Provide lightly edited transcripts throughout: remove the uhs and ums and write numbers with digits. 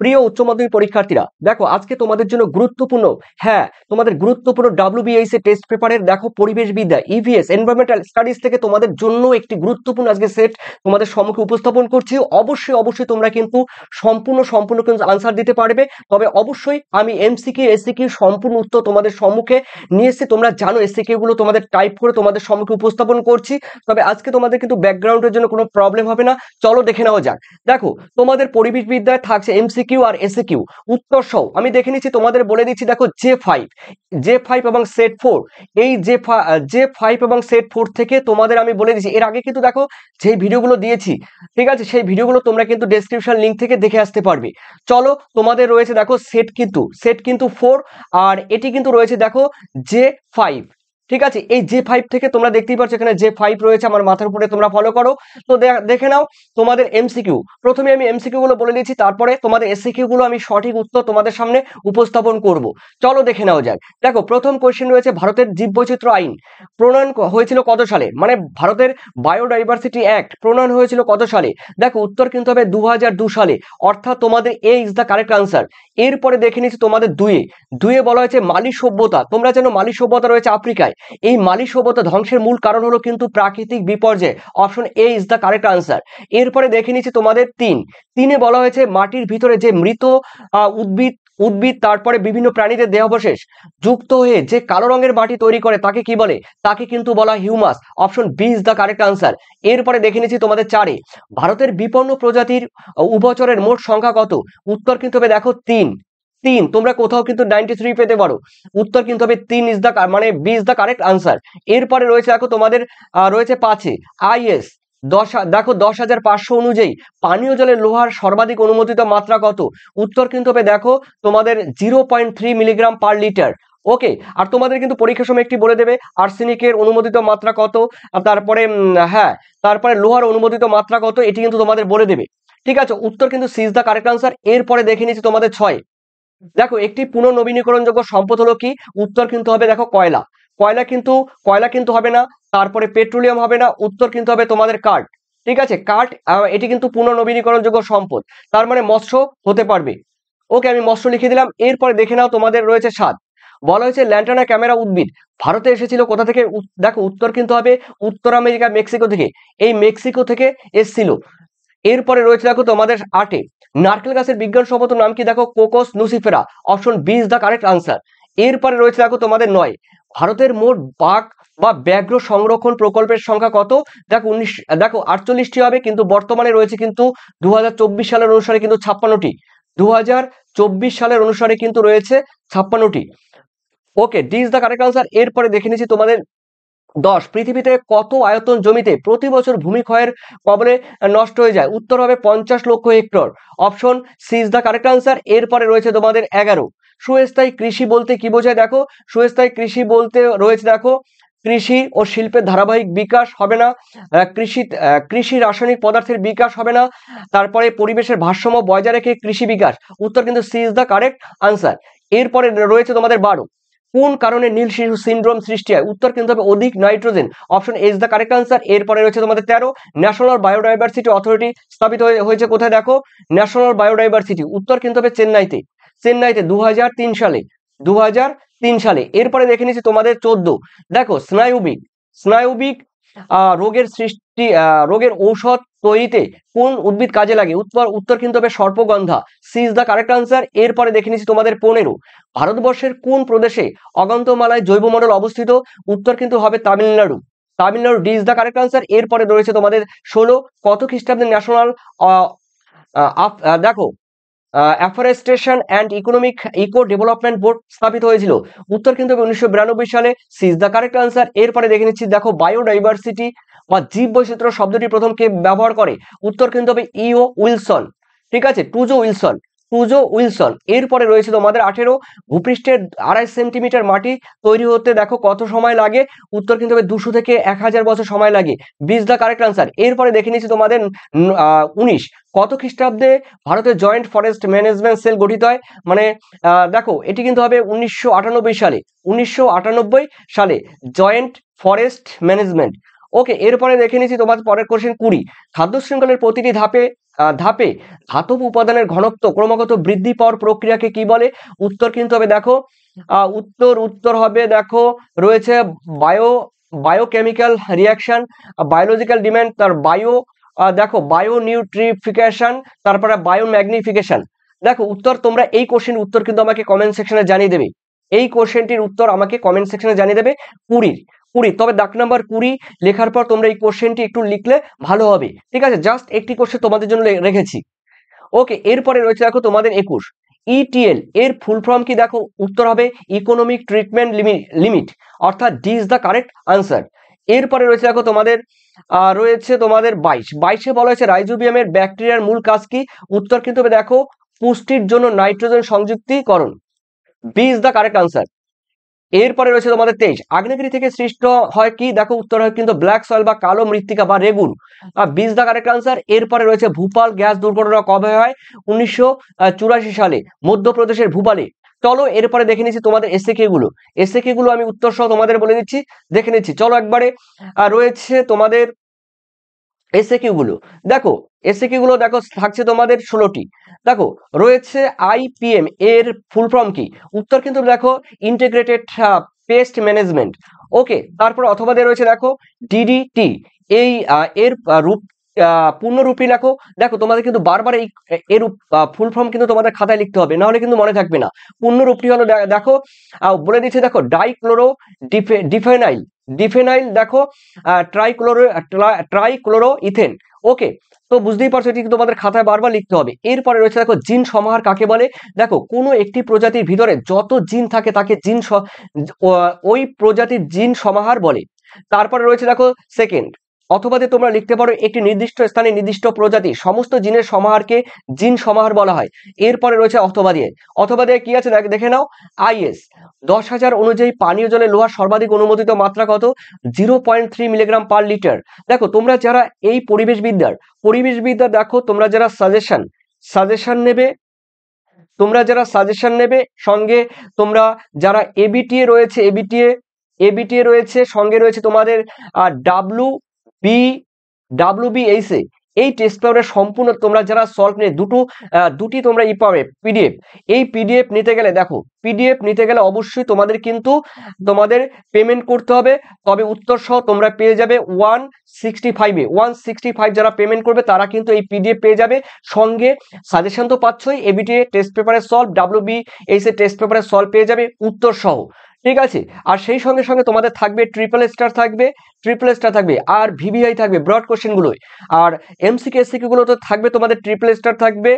প্রিয় উচ্চ মাধ্যমিক পরীক্ষার্থীরা, দেখো আজকে তোমাদের জন্য গুরুত্বপূর্ণ, হ্যাঁ তোমাদের গুরুত্বপূর্ণ WBIS টেস্ট পেপারের দেখো পরিবেশ বিদ্যা EVS এনভায়রনমেন্টাল স্টাডিজ থেকে তোমাদের জন্য একটি গুরুত্বপূর্ণ আজকে সেট তোমাদের সম্মুখে উপস্থাপন করছি। অবশ্যই তোমরা কিন্তু সম্পূর্ণ কিন্তু আনসার দিতে পারবে, তবে অবশ্যই আমি MCQ SCQ সম্পূর্ণ উত্তর তোমাদের সম্মুখে নিয়ে এসে, তোমরা জানো SCQ গুলো তোমাদের টাইপ করে তোমাদের সম্মুখে উপস্থাপন করছি। তবে আজকে তোমাদের কিন্তু ব্যাকগ্রাউন্ডের জন্য কোনো প্রবলেম হবে না, চলো দেখে নেওয়া যাক। দেখো তোমাদের পরিবেশ বিদ্যায় থাকছে MCQ আর SCQ উত্তর সহ আমি দেখে নিচ্ছি, তোমাদের বলে দিচ্ছি। দেখো J5 এবং সেট 4, এই J5 এবং সেট 4 থেকে তোমাদের আমি বলে দিচ্ছি, এর আগে কিন্তু দেখো যে ভিডিওগুলো দিয়েছি, ঠিক আছে, সেই ভিডিওগুলো তোমরা কিন্তু ডেসক্রিপশন লিংক থেকে দেখে আসতে পারবে। চলো তোমাদের রয়েছে দেখো সেট কিন্তু 4, আর এটি কিন্তু রয়েছে দেখো J5, ঠিক আছে। এই J5 থেকে তোমরা দেখতেই পাচ্ছ এখানে J5 রয়েছে আমার মাথার উপরে, তোমরা ফলো করো। তো দেখে নাও তোমাদের MCQ, প্রথমে আমি MCQ গুলো বলে দিয়েছি, তারপরে তোমাদের SCQ গুলো আমি সঠিক উত্তর তোমাদের সামনে উপস্থাপন করব। চলো দেখে নাও যাক। দেখো প্রথম কোশ্চেন রয়েছে, ভারতের জীববৈচিত্র্য আইন প্রণয়ন হয়েছিল কত সালে? মানে ভারতের বায়োডাইভার্সিটি অ্যাক্ট প্রণয়ন হয়েছিল কত সালে? দেখো উত্তর কিন্তু হবে 2002 সালে, অর্থাৎ তোমাদের এ ইজ দ্য কারেক্ট আনসার। এরপরে দেখে নিচ্ছি তোমাদের দুয়ে বলা হয়েছে মালি সভ্যতা। তোমরা জানো মালি সভ্যতা রয়েছে আফ্রিকায়। এই মালি সভ্যতা ধ্বংসের মূল কারণ হলো কিন্তু প্রাকৃতিক বিপর্যয়, option A is the correct answer. এরপরে দেখে নিচ্ছি তোমাদের তিনে বলা হয়েছে মাটির ভিতরে যে মৃত উদ্ভিদ তারপরে বিভিন্ন প্রাণীদের দেহাবশেষ যুক্ত হয়ে যে কালো রঙের মাটি তৈরি করে তাকে কি বলে? তাকে কিন্তু বলা humus, option B is the correct answer. এরপরে দেখে নিচ্ছি তোমাদের ভারতের বিপন্ন প্রজাতির উভচরের মোট সংখ্যা কত? উত্তর কিন্তু হবে দেখো তিন। তোমরা কোথাও কিন্তু 93 পেতে পারো, উত্তর কিন্তু হবে 3 ইজ দ্য মানে B is the correct answer. এরপরে রয়েছে দেখো তোমাদের রয়েছে 5 IS দেখো 10,500 অনুযায়ী পানীয় জলের লোহার সর্বাধিক অনুমোদিত মাত্রা কত? উত্তর কিন্তু হবে দেখো তোমাদের 0.3 মিলিগ্রাম পার লিটার। ওকে, আর তোমাদের কিন্তু পরীক্ষার সময় একটি বলে দেবে আর্সেনিকের অনুমোদিত মাত্রা কত, তারপরে তারপরে লোহার অনুমোদিত মাত্রা কত, এটি কিন্তু তোমাদের বলে দেবে, ঠিক আছে। উত্তর কিন্তু C is the correct answer. এরপরে দেখে নিচ্ছি তোমাদের 6, দেখো একটি পুনর্নবীনীকরণযোগ্য সম্পদ হলো কি? উত্তর কিন্তু হবে দেখো কয়লা কিন্তু হবে না, তারপরে পেট্রোলিয়াম হবে না, উত্তর কিন্তু হবে তোমাদের কাঠ, ঠিক আছে। কাঠ এটি কিন্তু পুনর্নবীনীকরণযোগ্য সম্পদ, তার মানে মৎস্য হতে পারবে। ওকে, আমি মৎস্য লিখে দিলাম। এরপরে দেখে নাও তোমাদের রয়েছে 7, বলা হয়েছে ল্যান্টানা ক্যামেরা উদ্ভিদ ভারতে এসেছিল কোথা থেকে? দেখো উত্তর কিন্তু হবে উত্তর আমেরিকা মেক্সিকো থেকে, এই মেক্সিকো থেকে এসছিল। এরপরে রয়েছে দেখো তোমাদের 8, নারকেল গাছের বিজ্ঞানসম্মত নাম কি? দেখো কোকস নুসিফেরা, option B is the correct answer. এরপরে রয়েছে দেখো তোমাদের 9, ভারতের মোট বাঘ বা ব্যাঘ্র সংরক্ষণ প্রকল্পের সংখ্যা কত? দেখো 48টি হবে, কিন্তু বর্তমানে রয়েছে কিন্তু 2024 সালের অনুসারে কিন্তু 56টি, 2024 সালের অনুসারে কিন্তু রয়েছে 56টি। Okay, D is the correct answer. এরপরে দেখে নিচ্ছি তোমাদের 10, পৃথিবীতে কত আয়তন জমিতে প্রতি বছর ভূমিক্ষয়ের কবলে নষ্ট হয়ে যায়? উত্তর হবে 50 lakh hectare, option C is the correct answer. এরপরে রয়েছে তোমাদের 11, সুস্থায়ী কৃষি বলতে কি বোঝায়? দেখো সুস্থায়ী কৃষি বলতে রয়েছে দেখো কৃষি ও শিল্পের ধারাবাহিক বিকাশ হবে না, কৃষি রাসায়নিক পদার্থের বিকাশ হবে না, তারপরে পরিবেশের ভারসাম্য বজায় রেখে কৃষি বিকাশ, উত্তর কিন্তু C is the correct answer. এরপরে রয়েছে তোমাদের 12, কোন কারণে নীল শিশু সিনড্রোম সৃষ্টি হয়? উত্তর কিন্তু হবে অধিক nitrogen, option A is the correct answer. এরপরে রয়েছে তোমাদের 13, ন্যাশনাল বায়োডাইভার্সিটি অথরিটি স্থাপিত হয়েছে কোথায়? দেখো ন্যাশনাল বায়োডাইভার্সিটি, উত্তর কিন্তু হবে চেন্নাইতে 2003 সালে, 2003 সালে। এরপরে দেখে নিচ্ছি তোমাদের 14, দেখো স্নায়বিক রোগের ঔষধ তৈরিতে কোন উদ্ভিদ কাজে লাগে? উত্তর কিন্তু হবে সর্পগন্ধা, C is the correct answer. এরপরে দেখে নিচ্ছি তোমাদের 15, ভারতবর্ষের কোন প্রদেশে অগন্ত্যমালায় জৈবমণ্ডল অবস্থিত? উত্তর কিন্তু হবে Tamil Nadu, D is the correct answer. এরপরে রয়েছে তোমাদের 16, কত খ্রিস্টাব্দে ন্যাশনাল দেখো afforestation and eco development board স্থাপিত হয়েছিল? উত্তর কিন্তু 1992 সালে, C is the correct answer. এরপরে দেখে নিচ্ছি দেখো বায়োডাইভার্সিটি বা জীব বৈচিত্র্য শব্দটি প্রথম কে ব্যবহার করে? উত্তর কিন্তু হবে ইও উইলসন, ঠিক আছে, টুজো উইলসন। এরপরে রয়েছে তোমাদের 18, ভূপৃষ্ঠের 2.5 সেন্টিমিটার মাটি তৈরি হতে দেখো কত সময় লাগে? উত্তর কিন্তু হবে 200 থেকে 1000 বছর সময় লাগে, B is the correct answer. এরপরে দেখে নিচ্ছি তোমাদের 19, কত খ্রিস্টাব্দে ভারতের জয়েন্ট ফরেস্ট ম্যানেজমেন্ট সেল গঠিত হয়? মানে দেখো এটি কিন্তু হবে 1998 সালে, জয়েন্ট ফরেস্ট ম্যানেজমেন্ট, ওকে, এরপরে দেখে নিচ্ছি তোমার পরের কোশ্চেন 20। খাদ্য শৃঙ্খলের প্রতিটি ধাপে ধাতব উপাদানের ঘনত্ব ক্রমাগত বৃদ্ধি পাওয়ার প্রক্রিয়াকে কি বলে? উত্তর কিন্তু হবে দেখো উত্তর হবে দেখো রয়েছে বায়োকেমিক্যাল রিয়াকশন, বায়োলজিক্যাল ডিমান্ড, তার দেখো বায়োনিউট্রিফিকেশন, তারপরে বায়োম্যাগনিফিকেশন। দেখো উত্তর, তোমরা এই কোশ্চেন উত্তর কিন্তু আমাকে কমেন্ট সেকশনে জানিয়ে দেবে। এই কোশ্চেনটির উত্তর আমাকে কমেন্ট সেকশনে জানিয়ে দেবে 20। তবে দাগ নাম্বার 20 লেখার পর তোমরা এই কোশ্চেনটি একটু লিখলে ভালো হবে, ঠিক আছে? জাস্ট একটি কোশ্চেন তোমাদের জন্য রেখেছি। ওকে, এরপরে রয়েছে দেখো তোমাদের 21। ইটিএল এর ফুল ফর্ম কি? দেখো উত্তর হবে ইকোনমিক ট্রিটমেন্ট লিমিট, অর্থাৎ D is the correct answer. এরপরে রয়েছে দেখো তোমাদের 22 বলা হয়েছে রাইজোবিয়ামের ব্যাকটেরিয়ার মূল কাজ কি? উত্তর কিন্তু হবে দেখো পুষ্টির জন্য নাইট্রোজেন সংযুক্তিকরণ, B is the correct answer. এরপরে রয়েছে তোমাদের 23। আগ্নেয়গিরি থেকে সৃষ্ট হয় কি? দেখো উত্তর হয় কিন্তু ব্ল্যাক সয়েল বা কালো মৃত্তিকা বা রেগুন, B is the correct answer. এরপরে রয়েছে ভূপাল গ্যাস দুর্ঘটনা কবে হয়? 1984 সালে মধ্যপ্রদেশের ভূপালে। চলো এরপরে দেখে নিচ্ছি তোমাদের এসএকে গুলো আমি উত্তর সহ তোমাদের বলে দিচ্ছি, দেখে নিচ্ছি চলো একবারে। রয়েছে তোমাদের এসএকিউ গুলো, দেখো থাকছে তোমাদের 16টি। দেখো রয়েছে আইপিএম এর ফুল ফর্ম কি? উত্তর কিন্তু দেখো ইন্টিগ্রেটেড পেস্ট ম্যানেজমেন্ট। ওকে, তারপর অথবা রয়েছে দেখো ডিডিটি, এই এর রূপ পূর্ণরূপী লেখো। দেখো তোমাদের কিন্তু বারবার এর ফুল ফর্ম কিন্তু তোমাদের খাতায় লিখতে হবে, না হলে কিন্তু মনে থাকবে না। পূর্ণরূপটি হলো দেখো বলে দিচ্ছে, দেখো ডিফেনাইল দেখো ট্রাইক্লোরো ইথেন। ওকে, তো বুঝতেই পারছো এটি তোমাদের খাতায় বারবার লিখতে হবে। এরপরে রয়েছে দেখো জিন সমাহার কাকে বলে? দেখো কোনো একটি প্রজাতির ভিতরে যত জিন থাকে তাকে ওই প্রজাতির জিন সমাহার বলে। তারপরে রয়েছে দেখো সেকেন্ড, অথবা তোমরা লিখতে পারো একটি নির্দিষ্ট স্থানে নির্দিষ্ট প্রজাতি সমস্ত জিনের সমাহারকে জিন সমাহার বলা হয়। এরপরে রয়েছে অথবা দিয়ে কি আছে দেখে নাও। আইএস 10,000 অনুযায়ী পানীয় জলে লোহার সর্বাধিক অনুমোদিত মাত্রা কত? 0.3 মিলিগ্রাম পার লিটার। দেখো তোমরা যারা এই পরিবেশবিদ্যার দেখো তোমরা যারা সাজেশন নেবে সঙ্গে তোমরা যারা এবিটিএ রয়েছে সঙ্গে রয়েছে তোমাদের ডাব্লিউবিএইচ এই টেস্ট পেপারের সম্পূর্ণ তোমরা যারা সলভ নিয়ে দুটি তোমরা পাবে পিডিএফ। এই পিডিএফ নিতে গেলে অবশ্যই তোমাদের কিন্তু পেমেন্ট করতে হবে। তবে উত্তর সহ তোমরা পেয়ে যাবে 165 যারা পেমেন্ট করবে তারা কিন্তু এই পিডিএফ পেয়ে যাবে। সঙ্গে সাজেশন তো পাচ্ছই, এবিটিএ টেস্ট পেপারের সলভ, ডাব্লিউবিএইচ এর টেস্ট পেপারের সলভ পেয়ে যাবে উত্তর সহ, ঠিক আছে? আর সেই সঙ্গে তোমাদের থাকবে ট্রিপল স্টার থাকবে আর ভিভিআই থাকবে ব্রড কোশ্চেন গুলোই। আর এমসিকিউ গুলো তো থাকবে তোমাদের ট্রিপল স্টার থাকবে,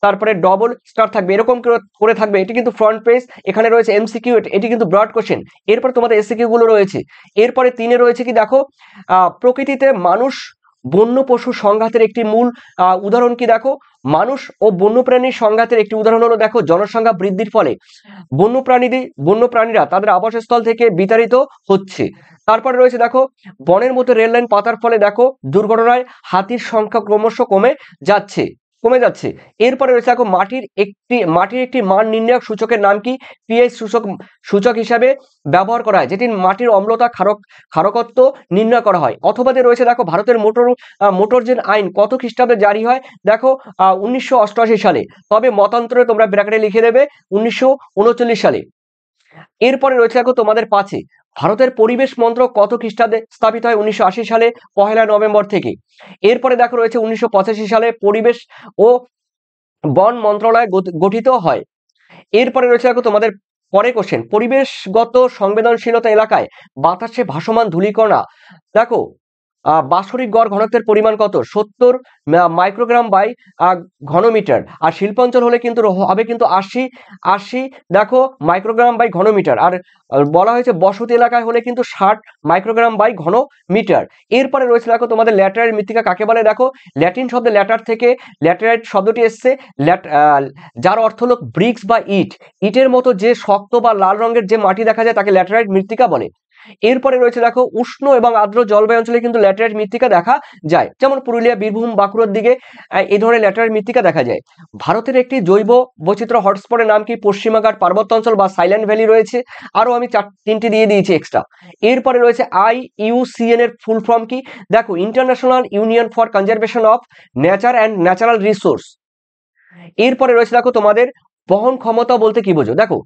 তারপরে ডবল স্টার থাকবে, এরকম করে থাকবে। এটি কিন্তু ফ্রন্ট পেজ, এখানে রয়েছে এমসিকিউ, এটি কিন্তু ব্রড কোশ্চেন। এরপর তোমাদের এসসিকিউ গুলো রয়েছে। এরপরে 3-এ রয়েছে কি? দেখো প্রকৃতিতে মানুষ বন্য পশু সংঘাতের একটি মূল উদাহরণ কি? দেখো মানুষ ও বন্যপ্রাণীর সংঘাতের একটি উদাহরণ হলো দেখো জনসংখ্যা বৃদ্ধির ফলে বন্যপ্রাণীরা তাদের আবাসস্থল থেকে বিতাড়িত হচ্ছে। তারপরে রয়েছে দেখো বনের মধ্যে রেল লাইন পাতার ফলে দেখো দুর্ঘটনায় হাতির সংখ্যা ক্রমশ কমে যাচ্ছে। এরপরে রয়েছে দেখো মাটির একটি মান নির্ণায়ক সূচকের নাম কি? পিএইচ সূচক হিসাবে ব্যবহার করা হয়, যেটি মাটির অম্লতা ক্ষারকত্ব নির্ণয় করা হয়। অথবা রয়েছে দেখো ভারতের মোটরযান আইন কত খ্রিস্টাব্দে জারি হয়? দেখো 1988 সালে। তবে মতান্তরে তোমরা ব্র্যাকেটে লিখে দেবে 1939 সালে। এরপরে রয়েছে দেখো তোমাদের 5-এ ভারতের পরিবেশ মন্ত্রক কত খ্রিস্টাব্দে স্থাপিত হয়? 1980 সালে 1 নভেম্বর থেকে। এরপরে দেখো রয়েছে 1985 সালে পরিবেশ ও বন মন্ত্রণালয় গঠিত হয়। এরপরে রয়েছে দেখো তোমাদের পরের কোশ্চেন, পরিবেশগত সংবেদনশীলতা এলাকায় বাতাসে ভাসমান ধূলিকণা দেখো বাৎসরিক গড় ঘনত্বের পরিমাণ কত? 70 মাইক্রোগ্রাম বাই ঘনমিটার। আর শিল্পাঞ্চল হলে কিন্তু হবে কিন্তু 80 দেখো মাইক্রোগ্রাম বাই ঘনমিটার। আর বলা হয়েছে বসতি এলাকায় হলে কিন্তু 60 মাইক্রোগ্রাম বাই ঘনমিটার। এরপরে রয়েছে দেখো তোমাদের ল্যাটেরাইট মৃত্তিকা কাকে বলে? দেখো ল্যাটিন শব্দে ল্যাটেরাইট শব্দটি এসছে, যার অর্থ হলো ব্রিক্স বা ইটের মতো যে শক্ত বা লাল রঙের যে মাটি দেখা যায় তাকে ল্যাটেরাইট মৃত্তিকা বলে। এরপরে রয়েছে দেখো উষ্ণ এবং আর্দ্র জলবায়ু অঞ্চলে কিন্তু ল্যাটেরাইট মৃত্তিকা দেখা যায়, যেমন পুরুলিয়া, বীরভূম, বাঁকুড়ার দিকে এই ধরনের ল্যাটেরাইট মৃত্তিকা দেখা যায়। ভারতের একটি জৈব বৈচিত্র্য হটস্পটের নাম কি? পশ্চিমাঘাট পার্বত্য অঞ্চল বা সাইল্যান্ড ভ্যালি রয়েছে। আরো আমি তিনটি দিয়ে দিয়েছি এক্সট্রা। এরপরে রয়েছে IUCN এর ফুল ফর্ম কি? দেখো international union for conservation of nature and natural resource. এরপরে রয়েছে দেখো তোমাদের বহন ক্ষমতা বলতে কি বোঝো? দেখো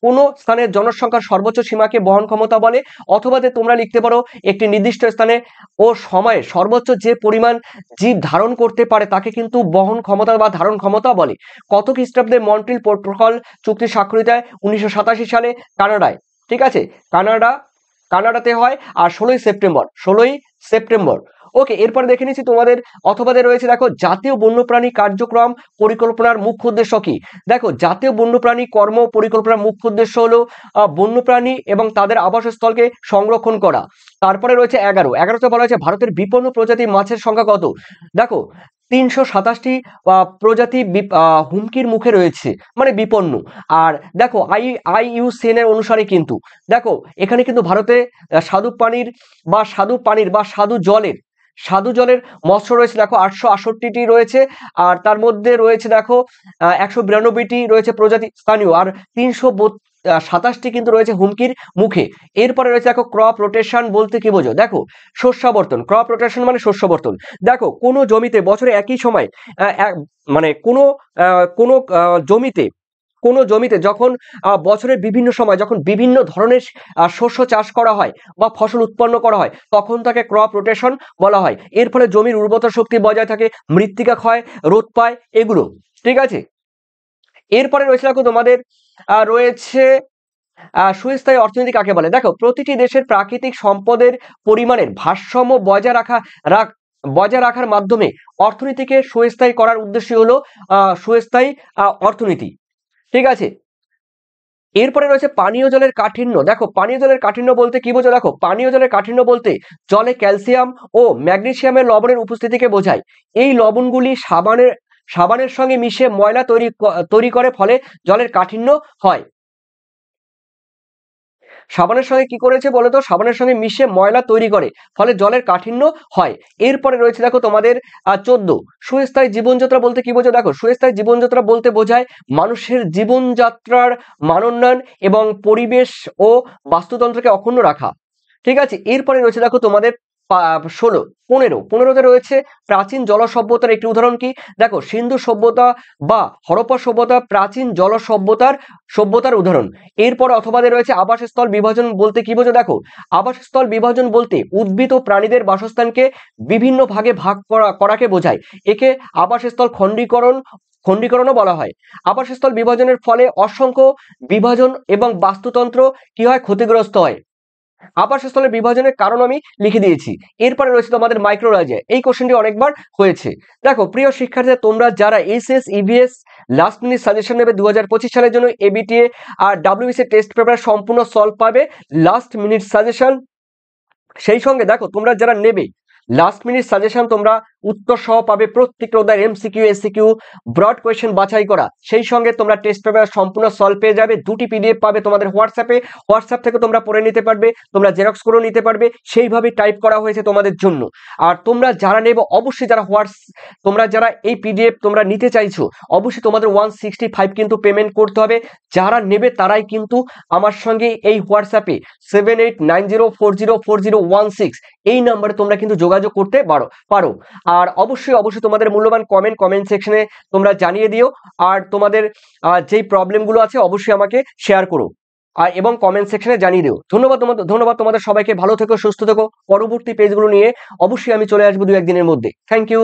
কোন স্থানের জনসংখ্যার সর্বোচ্চ সীমাকে বহন ক্ষমতা বলে, অথবা তোমরা লিখতে পারো একটি নির্দিষ্ট স্থানে ও সময়ে সর্বোচ্চ যে পরিমাণ জীব ধারণ করতে পারে তাকে কিন্তু বহন ক্ষমতা বা ধারণ ক্ষমতা বলে। কত খ্রিস্টাব্দে মন্ট্রিল প্রোটোকল চুক্তি স্বাক্ষরিত হয়? 1987 সালে কানাডায়। ঠিক আছে, কানাডাতে হয়। আর 16ই সেপ্টেম্বর। ওকে, এরপরে দেখে নিচ্ছি তোমাদের অথবাতে রয়েছে দেখো জাতীয় বন্যপ্রাণী কার্যক্রম পরিকল্পনার মুখ্য উদ্দেশ্য কি? দেখো জাতীয় বন্যপ্রাণী কর্ম পরিকল্পনার মুখ্য উদ্দেশ্য হলো বন্যপ্রাণী এবং তাদের আবাসস্থলকে সংরক্ষণ করা। তারপরে রয়েছে 11তে বলা হয়েছে ভারতের বিপন্ন প্রজাতি মাছের সংখ্যা কত? দেখো 327টি প্রজাতি হুমকির মুখে রয়েছে, মানে বিপন্ন। আর দেখো IUCN এর অনুসারে কিন্তু দেখো এখানে কিন্তু ভারতে স্বাদু জলের মৎস্য রয়েছে দেখো 868টি রয়েছে। আর তার মধ্যে রয়েছে দেখো 192টি রয়েছে প্রজাতি স্থানীয়, আর 327টি কিন্তু রয়েছে হুমকির মুখে। এরপরে রয়েছে দেখো ক্রপ রোটেশন বলতে কি বোঝো? দেখো শস্যাবর্তন। ক্রপ রোটেশন মানে শস্যাবর্তন। দেখো কোনো জমিতে বছরে একই সময় মানে কোনো জমিতে যখন বছরের বিভিন্ন সময় যখন বিভিন্ন ধরনের শস্য চাষ করা হয় বা ফসল উৎপন্ন করা হয় তখন তাকে ক্রপ রোটেশন বলা হয়। এর ফলে জমির উর্বরতা শক্তি বজায় থাকে, মৃত্তিকা ক্ষয় রোধ পায়, এগুলো। ঠিক আছে, এরপরে রয়েছে দেখো তোমাদের রয়েছে সুস্থায়ী অর্থনীতি কাকে বলে? দেখো প্রতিটি দেশের প্রাকৃতিক সম্পদের পরিমাণের ভারসাম্য বজায় রাখার মাধ্যমে অর্থনীতিকে সুস্থায়ী করার উদ্দেশ্য হলো সুস্থায়ী অর্থনীতি। ঠিক আছে, এরপরে রয়েছে পানীয় জলের কাঠিন্য। দেখো পানীয় জলের কাঠিন্য বলতে কি বোঝো? দেখো পানীয় জলের কাঠিন্য বলতে জলে ক্যালসিয়াম ও ম্যাগনেসিয়ামের লবণের উপস্থিতিকে বোঝায়। এই লবণগুলি সাবানের সঙ্গে মিশে ময়লা তৈরি করে, ফলে জলের কাঠিন্য হয়। সাবানের সঙ্গে কি করেছে বলো তো? সাবানের সঙ্গে মিশে ময়লা তৈরি করে, ফলে জলের কাঠিন্য হয়। এরপরে রয়েছে দেখো তোমাদের 14 সুস্থায়ী জীবনযাত্রা বলতে কি বোঝো? দেখো সুস্থায়ী জীবনযাত্রা বলতে বোঝায় মানুষের জীবনযাত্রার মানোন্নয়ন এবং পরিবেশ ও বাস্তুতন্ত্রকে অক্ষুণ্ণ রাখা। ঠিক আছে, এরপরে রয়েছে দেখো তোমাদের 15তে রয়েছে প্রাচীন জল সভ্যতার একটি উদাহরণ কি? দেখো সিন্ধু সভ্যতা বা হরপ্পা সভ্যতা প্রাচীন জল সভ্যতার উদাহরণ। এরপর অথবাদে রয়েছে আবাসস্থল বিভাজন বলতে কি বোঝো? দেখো আবাসস্থল বিভাজন বলতে উদ্ভিদ ও প্রাণীদের বাসস্থানকে বিভিন্ন ভাগে ভাগ করাকে বোঝায়। একে আবাসস্থল খণ্ডীকরণও বলা হয়। আবাসস্থল বিভাজনের ফলে অসংখ্য বিভাজন এবং বাস্তুতন্ত্র কি হয়? ক্ষতিগ্রস্ত হয়। আবাসস্থলের বিভাজনের কারণ আমি লিখে দিয়েছি। এরপরে রয়েছে তোমাদের মাইক্রোরাইজে। এই কোশ্চেনটি অনেকবার হয়েছে। দেখো প্রিয় শিক্ষার্থীরা, তোমরা যারা SS EVS last minute suggestion নেবে 2025 সালের জন্য এবিটিএ আর ডাব্লিউবিসি টেস্ট পেপার সম্পূর্ণ সলভ পাবে লাস্ট মিনিট সাজেশন। সেই সঙ্গে দেখো তোমরা যারা নেবে লাস্ট মিনিট সাজেশন তোমরা উত্তর সহ পাবে, প্রত্যেকটা অধ্যায়ের এমসিকিউ এসিকিউ ব্রড কোয়েশ্চেন বাছাই করা। সেই সঙ্গে তোমরা টেস্ট পেপার সম্পূর্ণ সলভ পেয়ে যাবে। 2টি পিডিএফ পাবে তোমাদের হোয়াটসঅ্যাপ থেকে তোমরা পড়ে নিতে পারবে, তোমরা জেরক্স করেও নিতে পারবে, সেইভাবে টাইপ করা হয়েছে তোমাদের জন্য। আর তোমরা যারা নেবে অবশ্যই তোমরা যারা এই পিডিএফ তোমরা নিতে চাইছো অবশ্যই তোমাদের 165 কিন্তু পেমেন্ট করতে হবে। যারা নেবে তারাই কিন্তু আমার সঙ্গে এই হোয়াটসঅ্যাপে 7890404016 এই নাম্বারে তোমরা কিন্তু যোগাযোগ করতে পারো। আর অবশ্যই তোমাদের মূল্যবান কমেন্ট সেকশনে তোমরা জানিয়ে দিও। আর তোমাদের যেই প্রবলেমগুলো আছে অবশ্যই আমাকে শেয়ার করো এবং কমেন্ট সেকশনে জানিয়ে দিও। ধন্যবাদ তোমাদের সবাইকে। ভালো থেকো, সুস্থ থেকো। পরবর্তী পেজগুলো নিয়ে অবশ্যই আমি চলে আসবো 2-1 দিনের মধ্যে। Thank you.